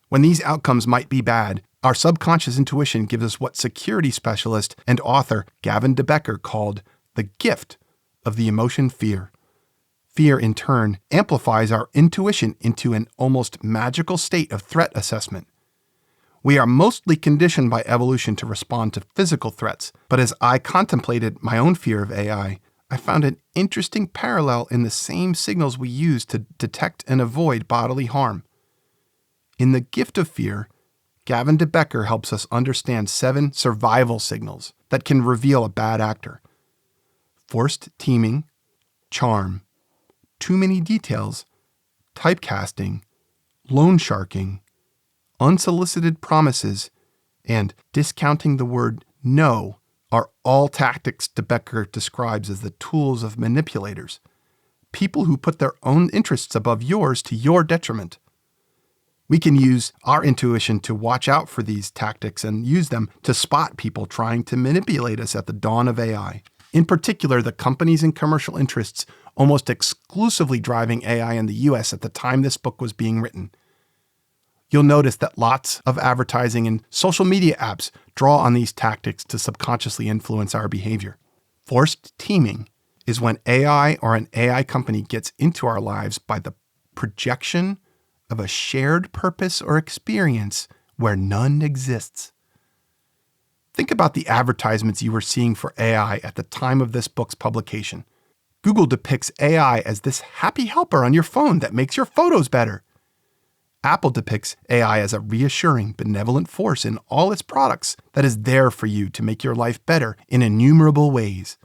When these outcomes might be bad, our subconscious intuition gives us what security specialist and author Gavin DeBecker called the gift of the emotion fear. Fear, in turn, amplifies our intuition into an almost magical state of threat assessment. We are mostly conditioned by evolution to respond to physical threats, but as I contemplated my own fear of AI, I found an interesting parallel in the same signals we use to detect and avoid bodily harm. In The Gift of Fear, Gavin DeBecker helps us understand 7 survival signals that can reveal a bad actor. Forced teaming, charm, too many details, typecasting, loan sharking, unsolicited promises, and discounting the word no are all tactics DeBecker describes as the tools of manipulators, people who put their own interests above yours to your detriment. We can use our intuition to watch out for these tactics and use them to spot people trying to manipulate us at the dawn of AI. In particular, the companies and commercial interests almost exclusively driving AI in the US at the time this book was being written. You'll notice that lots of advertising and social media apps draw on these tactics to subconsciously influence our behavior. Forced teaming is when AI or an AI company gets into our lives by the projection of a shared purpose or experience where none exists. Think about the advertisements you were seeing for AI at the time of this book's publication. Google depicts AI as this happy helper on your phone that makes your photos better. Apple depicts AI as a reassuring, benevolent force in all its products that is there for you to make your life better in innumerable ways.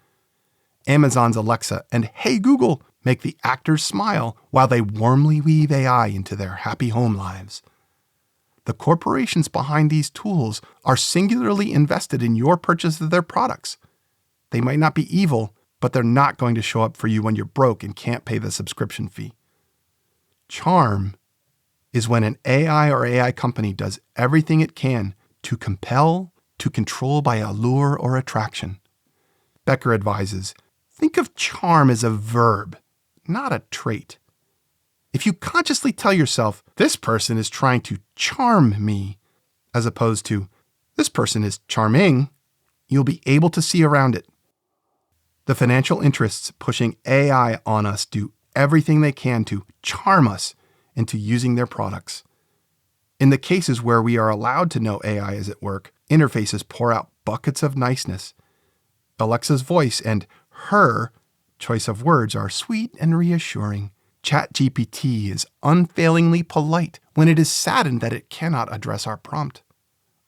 Amazon's Alexa and Hey Google make the actors smile while they warmly weave AI into their happy home lives. The corporations behind these tools are singularly invested in your purchase of their products. They might not be evil, but they're not going to show up for you when you're broke and can't pay the subscription fee. Charm is when an AI or AI company does everything it can to compel, to control by allure or attraction. Becker advises, think of charm as a verb, not a trait. If you consciously tell yourself, this person is trying to charm me, as opposed to, this person is charming, you'll be able to see around it. The financial interests pushing AI on us do everything they can to charm us into using their products. In the cases where we are allowed to know AI is at work, interfaces pour out buckets of niceness. Alexa's voice and her choice of words are sweet and reassuring. ChatGPT is unfailingly polite when it is saddened that it cannot address our prompt.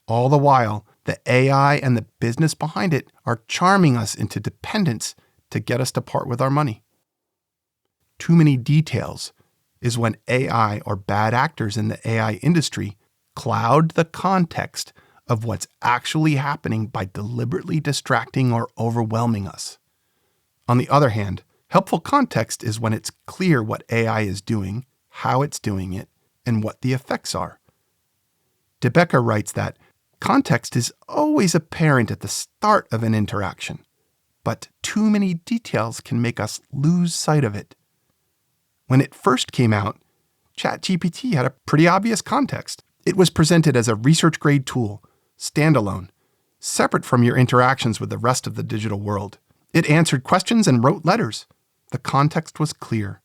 All the while, the AI and the business behind it are charming us into dependence to get us to part with our money. Too many details is when AI or bad actors in the AI industry cloud the context of what's actually happening by deliberately distracting or overwhelming us. On the other hand, helpful context is when it's clear what AI is doing, how it's doing it, and what the effects are. DeBecker writes that context is always apparent at the start of an interaction, but too many details can make us lose sight of it. When it first came out, ChatGPT had a pretty obvious context. It was presented as a research-grade tool, standalone, separate from your interactions with the rest of the digital world. It answered questions and wrote letters. The context was clear.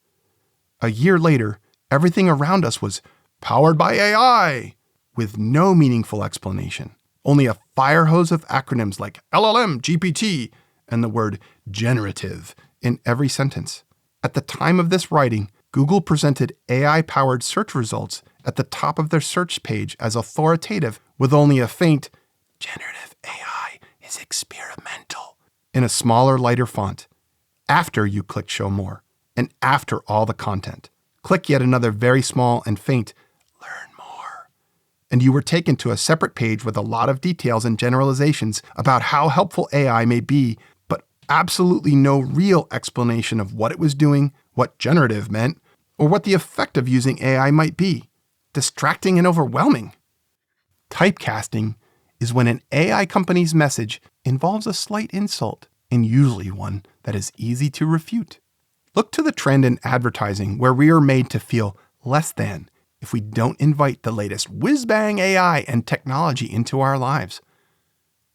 A year later, everything around us was powered by AI, with no meaningful explanation. Only a fire hose of acronyms like LLM, GPT, and the word generative in every sentence. At the time of this writing, Google presented AI-powered search results at the top of their search page as authoritative with only a faint, generative AI is experimental, in a smaller, lighter font, after you click Show More, and after all the content. Click yet another very small and faint, Learn More, and you were taken to a separate page with a lot of details and generalizations about how helpful AI may be, but absolutely no real explanation of what it was doing, what generative meant, or what the effect of using AI might be. Distracting and overwhelming. Typecasting is when an AI company's message involves a slight insult, and usually one that is easy to refute. Look to the trend in advertising where we are made to feel less than if we don't invite the latest whiz-bang AI and technology into our lives.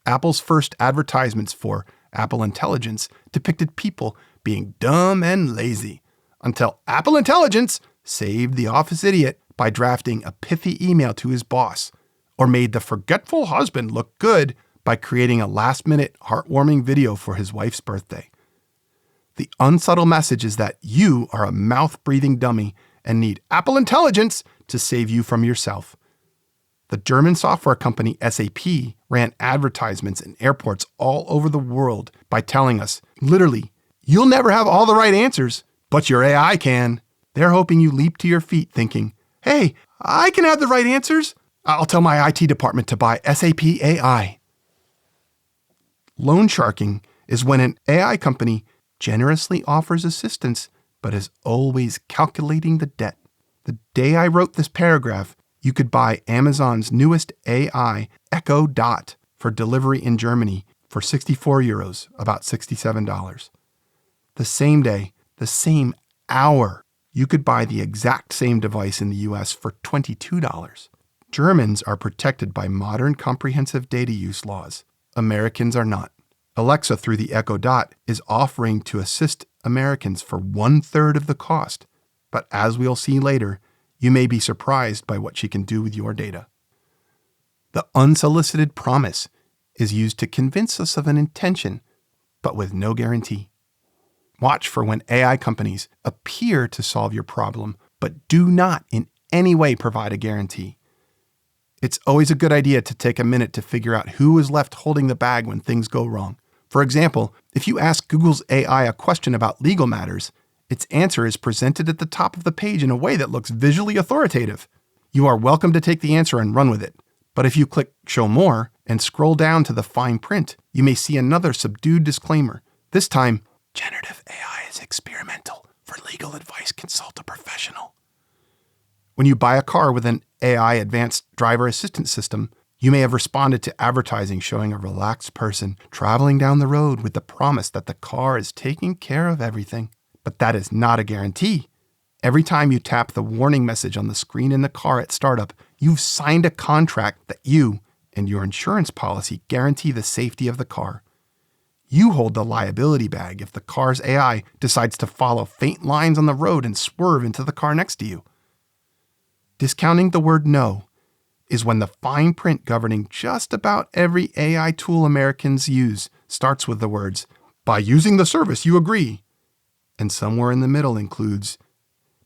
Apple's first advertisements for Apple Intelligence depicted people being dumb and lazy, until Apple Intelligence saved the office idiot by drafting a pithy email to his boss, or made the forgetful husband look good by creating a last-minute, heartwarming video for his wife's birthday. The unsubtle message is that you are a mouth-breathing dummy and need Apple Intelligence to save you from yourself. The German software company SAP ran advertisements in airports all over the world by telling us, literally, you'll never have all the right answers, but your AI can. They're hoping you leap to your feet thinking, hey, I can have the right answers. I'll tell my IT department to buy SAP AI. Loan sharking is when an AI company generously offers assistance, but is always calculating the debt. The day I wrote this paragraph, you could buy Amazon's newest AI, Echo Dot, for delivery in Germany for €64, about $67. The same day, the same hour, you could buy the exact same device in the US for $22. Germans are protected by modern comprehensive data use laws. Americans are not. Alexa, through the Echo Dot, is offering to assist Americans for 1/3 of the cost. But as we'll see later, you may be surprised by what she can do with your data. The unsolicited promise is used to convince us of an intention, but with no guarantee. Watch for when AI companies appear to solve your problem, but do not in any way provide a guarantee. It's always a good idea to take a minute to figure out who is left holding the bag when things go wrong. For example, if you ask Google's AI a question about legal matters, its answer is presented at the top of the page in a way that looks visually authoritative. You are welcome to take the answer and run with it. But if you click Show More and scroll down to the fine print, you may see another subdued disclaimer. This time, generative AI is experimental. For legal advice, consult a professional. When you buy a car with an AI advanced driver assistance system, you may have responded to advertising showing a relaxed person traveling down the road with the promise that the car is taking care of everything. But that is not a guarantee. Every time you tap the warning message on the screen in the car at startup, you've signed a contract that you and your insurance policy guarantee the safety of the car. You hold the liability bag if the car's AI decides to follow faint lines on the road and swerve into the car next to you. Discounting the word no is when the fine print governing just about every AI tool Americans use starts with the words, "By using the service, you agree," and somewhere in the middle includes,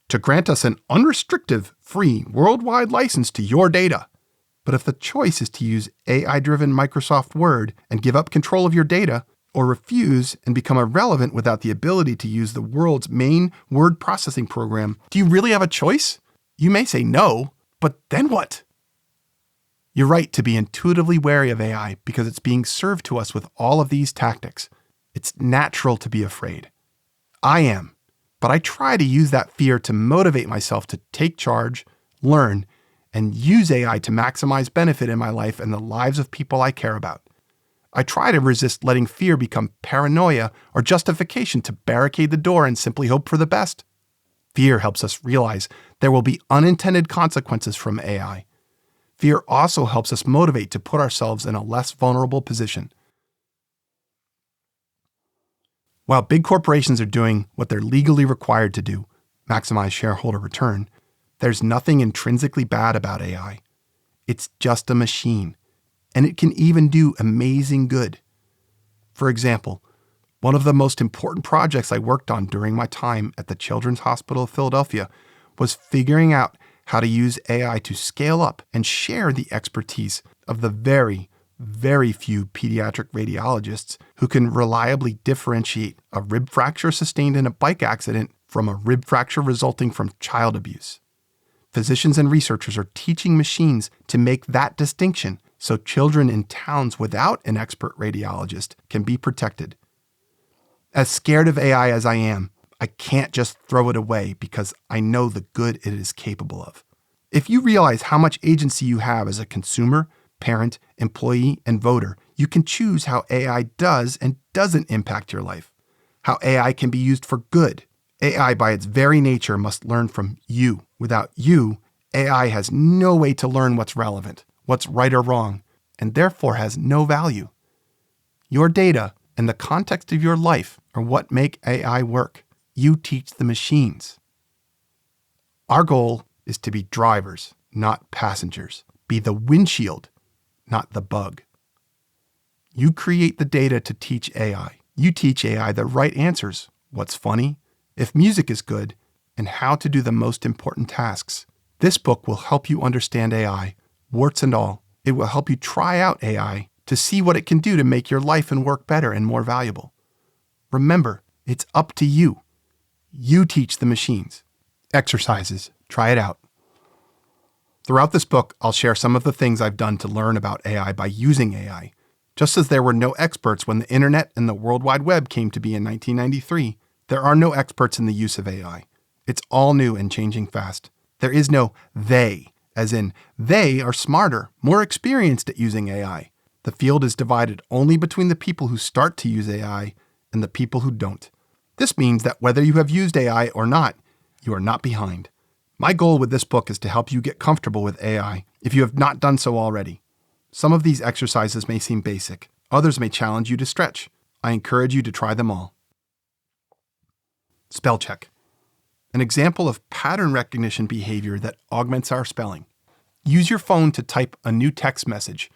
"to grant us an unrestricted, free, worldwide license to your data." But if the choice is to use AI-driven Microsoft Word and give up control of your data, or refuse and become irrelevant without the ability to use the world's main word processing program, do you really have a choice? You may say no, but then what? You're right to be intuitively wary of AI because it's being served to us with all of these tactics. It's natural to be afraid. I am, but I try to use that fear to motivate myself to take charge, learn, and use AI to maximize benefit in my life and the lives of people I care about. I try to resist letting fear become paranoia or justification to barricade the door and simply hope for the best. Fear helps us realize there will be unintended consequences from AI. Fear also helps us motivate to put ourselves in a less vulnerable position. While big corporations are doing what they're legally required to do, maximize shareholder return, there's nothing intrinsically bad about AI. It's just a machine, and it can even do amazing good. For example, one of the most important projects I worked on during my time at the Children's Hospital of Philadelphia was figuring out how to use AI to scale up and share the expertise of the very, very few pediatric radiologists who can reliably differentiate a rib fracture sustained in a bike accident from a rib fracture resulting from child abuse. Physicians and researchers are teaching machines to make that distinction so children in towns without an expert radiologist can be protected. As scared of AI as I am, I can't just throw it away because I know the good it is capable of. If you realize how much agency you have as a consumer, parent, employee, and voter, you can choose how AI does and doesn't impact your life, how AI can be used for good. AI, by its very nature, must learn from you. Without you, AI has no way to learn what's relevant, what's right or wrong, and therefore has no value. Your data and the context of your life are what make AI work. You teach the machines. Our goal is to be drivers, not passengers. Be the windshield, not the bug. You create the data to teach AI. You teach AI the right answers, what's funny, if music is good, and how to do the most important tasks. This book will help you understand AI, warts and all. It will help you try out AI to see what it can do to make your life and work better and more valuable. Remember, it's up to you. You teach the machines. Exercises. Try it out. Throughout this book, I'll share some of the things I've done to learn about AI by using AI. Just as there were no experts when the internet and the World Wide Web came to be in 1993, there are no experts in the use of AI. It's all new and changing fast. There is no they, as in they are smarter, more experienced at using AI. The field is divided only between the people who start to use AI and the people who don't. This means that whether you have used AI or not, you are not behind. My goal with this book is to help you get comfortable with AI if you have not done so already. Some of these exercises may seem basic. Others may challenge you to stretch. I encourage you to try them all. Spell check. An example of pattern recognition behavior that augments our spelling. Use your phone to type a new text message,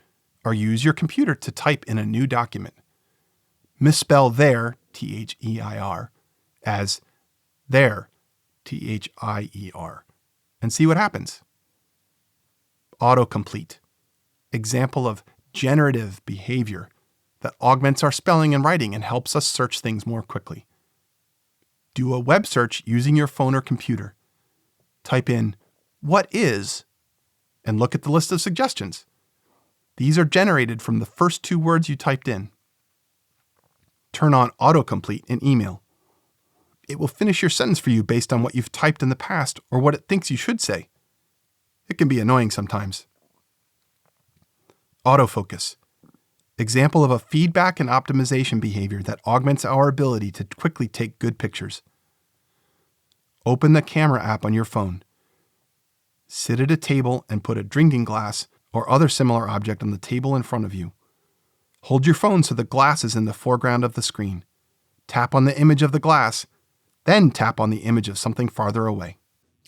or use your computer to type in a new document. Misspell there, T-H-E-I-R, as there, T-H-I-E-R, and see what happens. Autocomplete. Example of generative behavior that augments our spelling and writing and helps us search things more quickly. Do a web search using your phone or computer. Type in, "what is," and look at the list of suggestions. These are generated from the first two words you typed in. Turn on autocomplete in email. It will finish your sentence for you based on what you've typed in the past or what it thinks you should say. It can be annoying sometimes. Autofocus. Example of a feedback and optimization behavior that augments our ability to quickly take good pictures. Open the camera app on your phone. Sit at a table and put a drinking glass or other similar object on the table in front of you. Hold your phone so the glass is in the foreground of the screen. Tap on the image of the glass, then tap on the image of something farther away.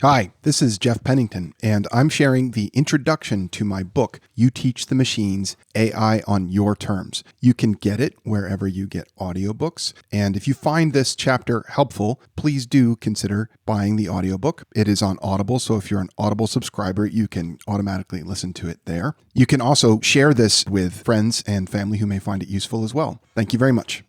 Hi, this is Jeff Pennington, and I'm sharing the introduction to my book, You Teach the Machines, AI on Your Terms. You can get it wherever you get audiobooks, and if you find this chapter helpful, please do consider buying the audiobook. It is on Audible, so if you're an Audible subscriber, you can automatically listen to it there. You can also share this with friends and family who may find it useful as well. Thank you very much.